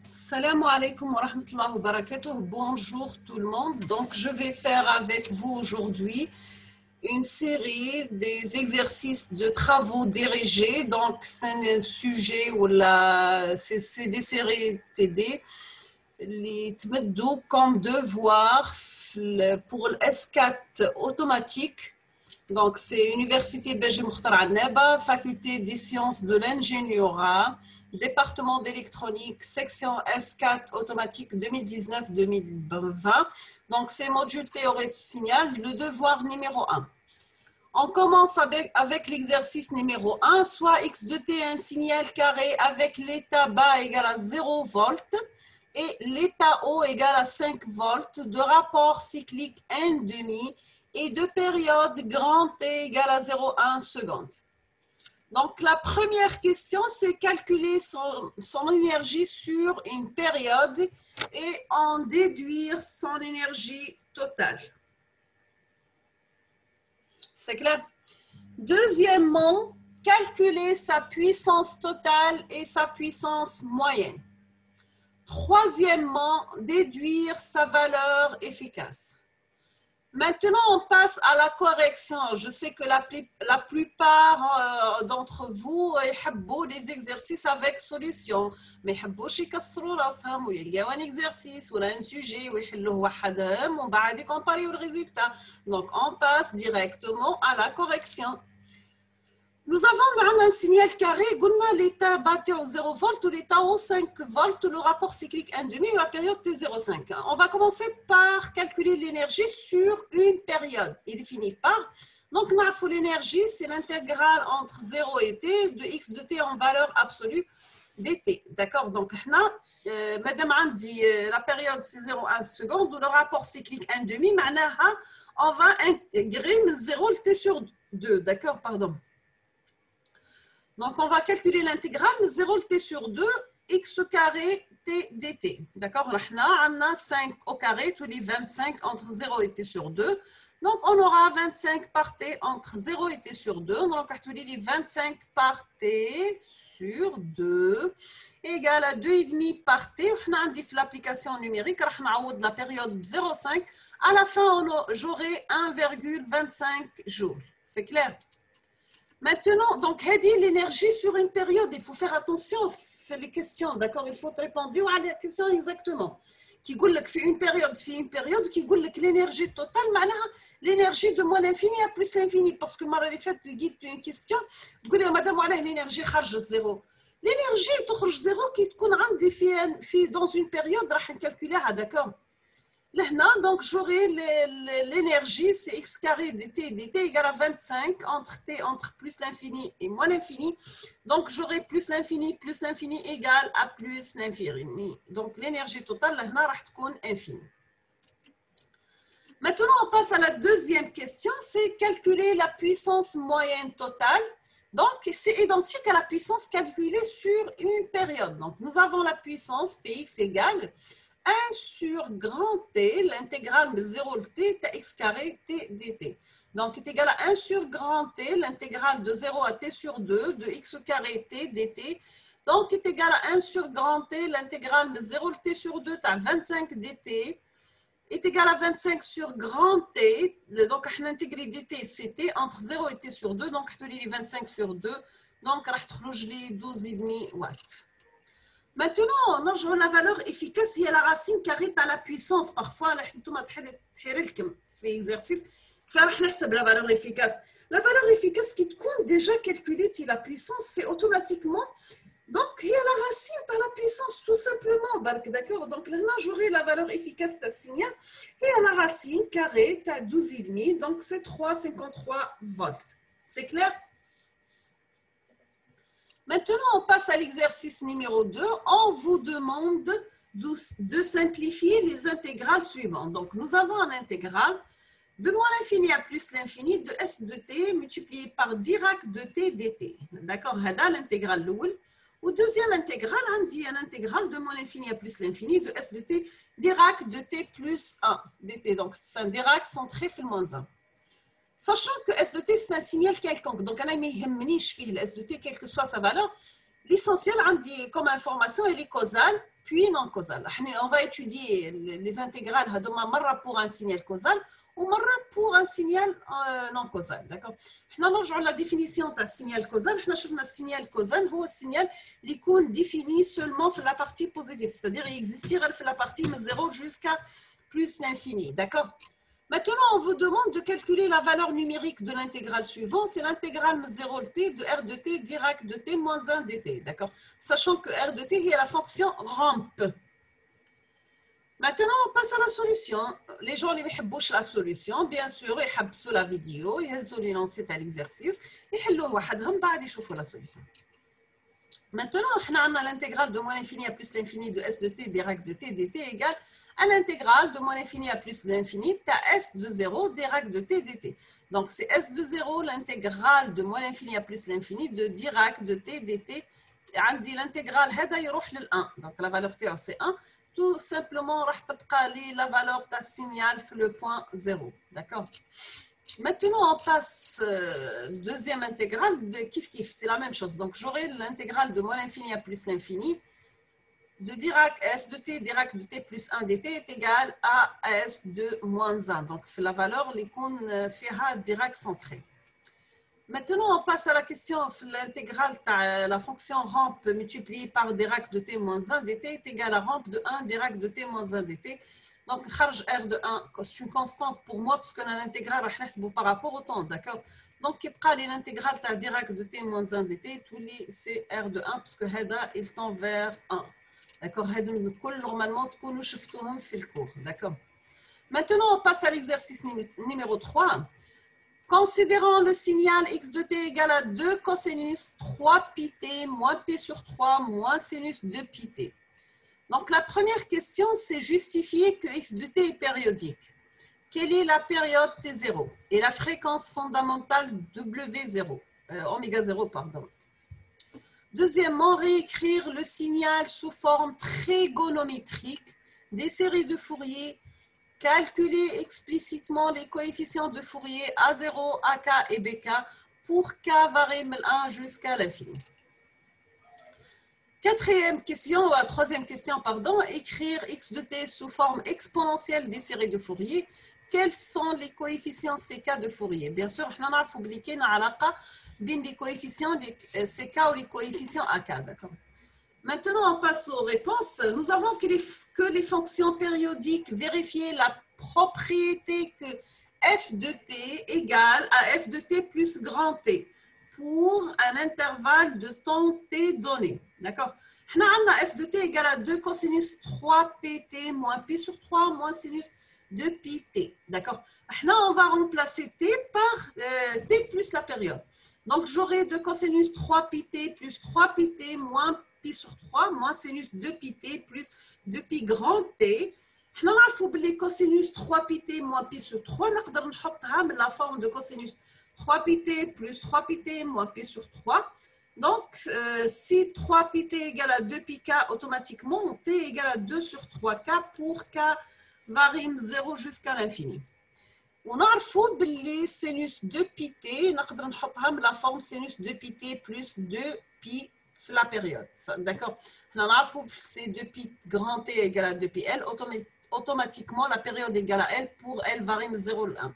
Salam alaikum wa rahmatullahi wa barakatuh. Bonjour tout le monde. Donc, je vais faire avec vous aujourd'hui une série des exercices de travaux dirigés. Donc, c'est un sujet où c'est des séries TD. Les tmedou comme devoir pour le S4 automatique. Donc, c'est Université Beji Mokhtar Annaba, Faculté des sciences de l'ingénierat, département d'électronique, section S4 automatique 2019-2020. Donc, c'est module théorie du signal, le devoir numéro 1. On commence avec l'exercice numéro 1, soit x de t un signal carré avec l'état bas égal à 0 volts et l'état haut égal à 5 volts de rapport cyclique n,5 et de période grand t égale à 0,1 seconde. Donc, la première question, c'est calculer son énergie sur une période et en déduire son énergie totale. C'est clair? Deuxièmement, calculer sa puissance totale et sa puissance moyenne. Troisièmement, déduire sa valeur efficace. Maintenant, on passe à la correction. Je sais que la plupart d'entre vous aiment les exercices avec solution. Mais ils aiment il y a un exercice ou un sujet où ils ont comparer le résultat. Donc, on passe directement à la correction. Nous avons un signal carré, l'état battu en 0 volts ou l'état haut 5 volts, le rapport cyclique 1,5 ou la période T0,5. On va commencer par calculer l'énergie sur une période définie par. Donc, l'énergie, c'est l'intégrale entre 0 et t de x de t en valeur absolue dt. D'accord? Donc, madame Andy, la période c'est 0,1 seconde ou le rapport cyclique 1,5, on va intégrer 0 le t sur 2. D'accord? Pardon. Donc, on va calculer l'intégrale, 0 t sur 2, x carré t dt. D'accord? On a 5 au carré, tous les 25 entre 0 et t sur 2. Donc, on aura 25 par t entre 0 et t sur 2. Donc, on va calculer les 25 par t sur 2 égale à 2,5 par t. On a l'application numérique, on a la période 0,5. À la fin, j'aurai 1,25 jours. C'est clair? Maintenant, donc, l'énergie sur une période, il faut faire attention à les questions, d'accord? Il faut répondre à la question exactement. Qui dit que fait une période, qui dit que l'énergie totale, l'énergie de moins l'infini à plus l'infini. Parce que le fait de guide une question, tu dis, madame, l'énergie خرجت zéro. L'énergie تخرج zéro qui est dans une période, on va calculer, d'accord? Donc, j'aurai l'énergie, c'est x carré dt, dt égale à 25 entre plus l'infini et moins l'infini. Donc, j'aurai plus l'infini égale à plus l'infini. Donc, l'énergie totale, là, va être infinie. Maintenant, on passe à la deuxième question, c'est calculer la puissance moyenne totale. Donc, c'est identique à la puissance calculée sur une période. Donc, nous avons la puissance Px égale 1 sur grand T, l'intégrale de 0 t, x carré t dt. Donc, est égal à 1 sur grand T, l'intégrale de 0 à t sur 2 de x carré t dt. Donc, est égal à 1 sur grand T, l'intégrale de 0 t sur 2, tu as 25 dt, est égal à 25 sur grand T. Donc, on intègre dt, c'est t entre 0 et t sur 2. Donc, on les 25 sur 2. Donc, on va les 12,5 watts. Maintenant, la valeur efficace, c'est la racine carrée à la puissance. Parfois, on fait l'exercice, la valeur efficace. La valeur efficace qui compte déjà calculée, la puissance, c'est automatiquement. Donc, il y a la racine à la puissance, tout simplement. D'accord? Donc, là, j'aurai la valeur efficace de signal. Et à la racine carrée, tu as 12,5. Donc, c'est 3,53 volts. C'est clair? Maintenant, on passe à l'exercice numéro 2. On vous demande de simplifier les intégrales suivantes. Donc, nous avons une intégrale de moins l'infini à plus l'infini de S de t multiplié par Dirac de t dt. D'accord? C'est l'intégrale l'oul. Ou deuxième intégrale, on dit une intégrale de moins l'infini à plus l'infini de S de t Dirac de t plus 1 dt. Donc, c'est un Dirac centré sur le moins 1. Sachant que S de t, c'est un signal quelconque. Donc, on a mis S de t, quelle que soit sa valeur. L'essentiel, comme information, elle est causale. puis non causal. On va étudier les intégrales pour un signal causal ou pour un signal non causal. D'accord. On va la définition d'un signal causal. On a le signal causal, c'est un signal qui est défini seulement dans la partie positive, c'est-à-dire qu'il existe dans la partie de 0 jusqu'à plus l'infini. D'accord. Maintenant, on vous demande de calculer la valeur numérique de l'intégrale suivante. C'est l'intégrale 0 de t de r de t Dirac de t moins 1 dt. D'accord. Sachant que r de t est la fonction rampe. Maintenant, on passe à la solution. Les gens qui aiment la solution, bien sûr, ils aiment la vidéo, ils aiment lancer à l'exercice, ils aiment voir la solution. Maintenant, on a l'intégrale de moins l'infini à plus l'infini de s de t Dirac de t dt égale à l'intégrale de moins l'infini à plus l'infini de s de 0 Dirac de t dt. Donc, c'est s de 0, l'intégrale de moins l'infini à plus l'infini de Dirac de t dt. Et l'intégrale, il y a 1. Donc, la valeur t, c'est 1. Tout simplement, la valeur de signal le point 0. D'accord. Maintenant, on passe deuxième intégrale de kif-kif. C'est la même chose. Donc, j'aurai l'intégrale de moins l'infini à plus l'infini de Dirac S de t Dirac de t plus 1 dt est égal à S de moins 1. Donc, la valeur, l'icône fait Dirac centré. Maintenant, on passe à la question, l'intégrale de la fonction rampe multipliée par Dirac de t moins 1 dt est égal à rampe de 1 Dirac de t moins 1 dt. Donc, charge R de 1, c'est une constante pour moi, parce que l'intégrale est par rapport au temps, d'accord. Donc, l'intégrale de Dirac de t moins 1 dt, c'est R de 1, parce que il tend vers 1. D'accord. Normalement, nous chiffrons dans le cours, d'accord. Maintenant, on passe à l'exercice numéro 3. Considérant le signal x de t égale à 2 cosinus 3 pi t moins p sur 3 moins sinus 2 pi t. Donc, la première question, c'est justifier que x de t est périodique. Quelle est la période t0 et la fréquence fondamentale w0, oméga 0, pardon. Deuxièmement, réécrire le signal sous forme trigonométrique des séries de Fourier. Calculer explicitement les coefficients de Fourier A0, AK et BK pour K varie de 1 jusqu'à l'infini. Troisième question, pardon, écrire x de t sous forme exponentielle des séries de Fourier. Quels sont les coefficients CK de Fourier? Bien sûr, on a publié les coefficients CK ou les coefficients AK. Maintenant, on passe aux réponses. Nous avons que les fonctions périodiques vérifier la propriété que f de t égale à f de t plus grand t pour un intervalle de temps t donné. D'accord. On a f de t égale à 2 cosinus 3 pt moins pi sur 3 moins sinus de pi t. D'accord. On va remplacer t par t plus la période. Donc, j'aurai 2 cosinus 3 pi t plus 3 pi t moins pi sur 3 moins sinus 2 pi t plus 2 pi grand t. On a les cosinus 3 pi t moins pi sur 3. On a la forme de cosinus 3 pi t plus 3 pi t moins pi sur 3. Donc, si 3 pi t égale à 2 pi k, automatiquement, t égale à 2 sur 3k pour k varie de 0 jusqu'à l'infini. On a les sinus 2 pi t, on a la forme sinus 2 pi t plus 2 pi la période. D'accord. On a c'est 2 pi grand t égale à 2 pi l. Automatiquement, la période égale à L pour L varie de 0 à 1.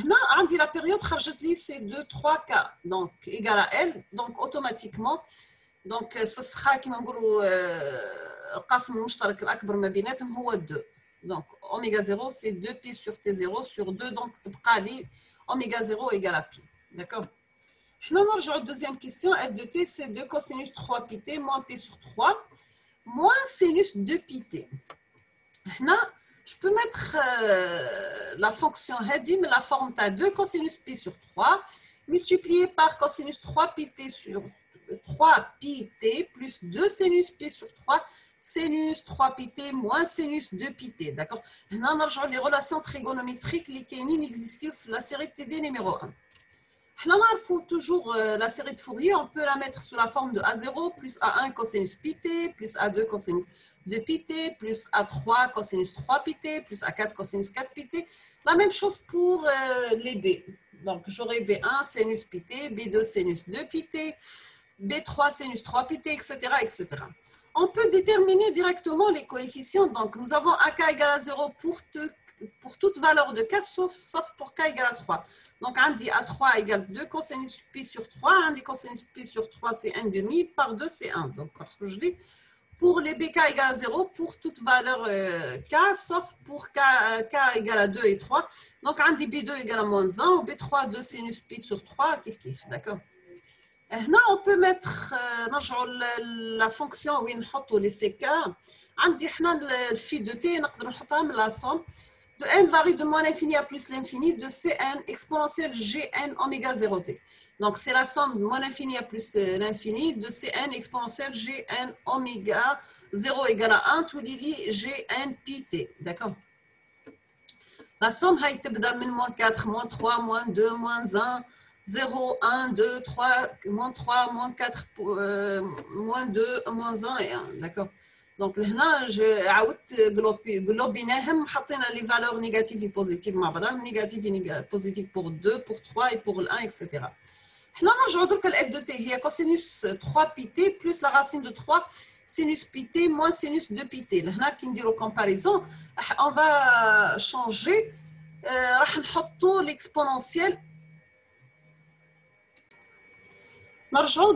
Là, la période, c'est 2, 3, K, donc égale à L. Donc, automatiquement, donc, ce sera, comme on dit, le قاسم المشترك الأكبر ما بيناتهم هو 2. Donc, oméga 0, c'est 2 pi sur T0 sur 2. Donc, oméga 0 égale à pi. D'accord. Maintenant, on rejoint la deuxième question. F de T, c'est 2 cosinus 3 pi T moins pi sur 3 moins sinus 2 pi T. Là, je peux mettre la fonction Hadi, mais la forme de 2 cosinus pi sur 3 multiplié par cosinus 3 pi t sur 3 pi t plus 2 sinus pi sur 3 sinus 3 pi t moins sinus 2 pi t. D'accord. Là, on rejoint les relations trigonométriques qui existent dans la série de TD numéro 1. Là, il faut toujours la série de Fourier, on peut la mettre sous la forme de A0 plus A1 cosinus pi t plus A2 cosinus 2 pi t plus A3 cosinus 3 pi t plus A4 cosinus 4 pi t. La même chose pour les B. Donc, j'aurai B1 sinus pi t, B2 sinus 2 pi t, B3 sinus 3 pi t, etc., etc. On peut déterminer directement les coefficients. Donc, nous avons AK égale à 0 pour toute valeur de K, sauf pour K égale à 3. Donc, on dit A3 égale 2 cosinus pi sur 3. On dit cosinus pi sur 3, c'est 1 demi. Par 2, c'est 1. Donc, parce que je dis, pour les BK égale à 0, pour toute valeur K, sauf pour K égale à 2 et 3. Donc, on dit B2 égale à moins 1, ou B3, 2 sinus pi sur 3, kif, d'accord. Là, on peut mettre la fonction où on les CK. عندي احنا le phi de t نقدر نحطها من la somme de n varie de moins l'infini à plus l'infini de Cn exponentielle Gn oméga 0t. Donc, c'est la somme de moins l'infini à plus l'infini de Cn exponentielle Gn oméga 0 égale à 1 tout lili Gn pi t. D'accord. La somme هاي تبدا من moins 4, moins 3, moins 2, moins 1, 0, 1, 2, 3, moins 3, moins 4, moins 2, moins 1 et 1. D'accord. Donc, هنا عاودت globinaهم حطينا les valeurs négatives et positives مع بعضهم négative et positive pour 2, pour 3 et pour 1, etc. احنا نرجعوا درك ال f de t هي cosinus 3 pi t plus la racine de 3 sinus pi t moins sinus 2 pi t. هنا كي نديروا comparaison on va changer راح نحطوا l'exponentielle.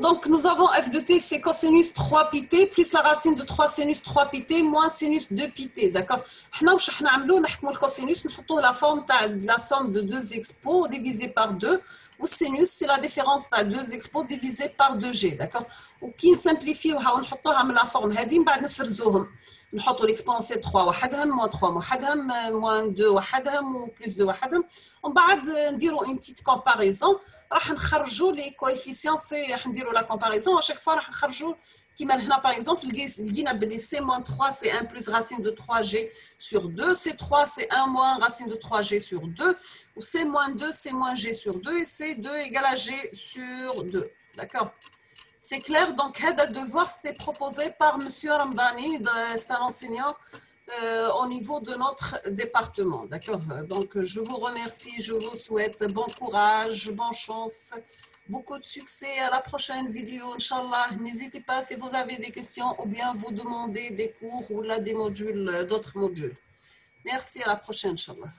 Donc, nous avons f de t, c'est cosinus 3 pi t plus la racine de 3 sinus 3 pi t moins sinus 2 pi t. D'accord. Nous, le cosinus, nous avons la forme de la somme de deux expos divisé par 2. Ou sinus, c'est la différence de deux expos divisé par 2g. D'accord. Ou qui simplifie, on a la forme. Nous avons l'exponentielle 3 وحدهم, moins 3 وحدهم, moins 2 وحدهم, ou plus 2 وحدهم. On va dire une petite comparaison. راح نخرجوا les coefficients, راح نديروا la comparaison. À chaque fois راح نخرجوا كيما هنا par exemple لقينا بلي C-3 c'est 1 plus racine de 3g sur 2, C3 c'est 1 moins racine de 3g sur 2, ou C-2 c'est moins g sur 2 et C2 égale à g sur 2. D'accord. C'est clair, donc le devoir c'était proposé par M. Ramdani, c'est un enseignant au niveau de notre département. D'accord. Donc je vous remercie, je vous souhaite bon courage, bonne chance, beaucoup de succès à la prochaine vidéo, Inch'Allah. N'hésitez pas si vous avez des questions ou bien vous demandez des cours ou là des modules, d'autres modules. Merci, à la prochaine, Inch'Allah.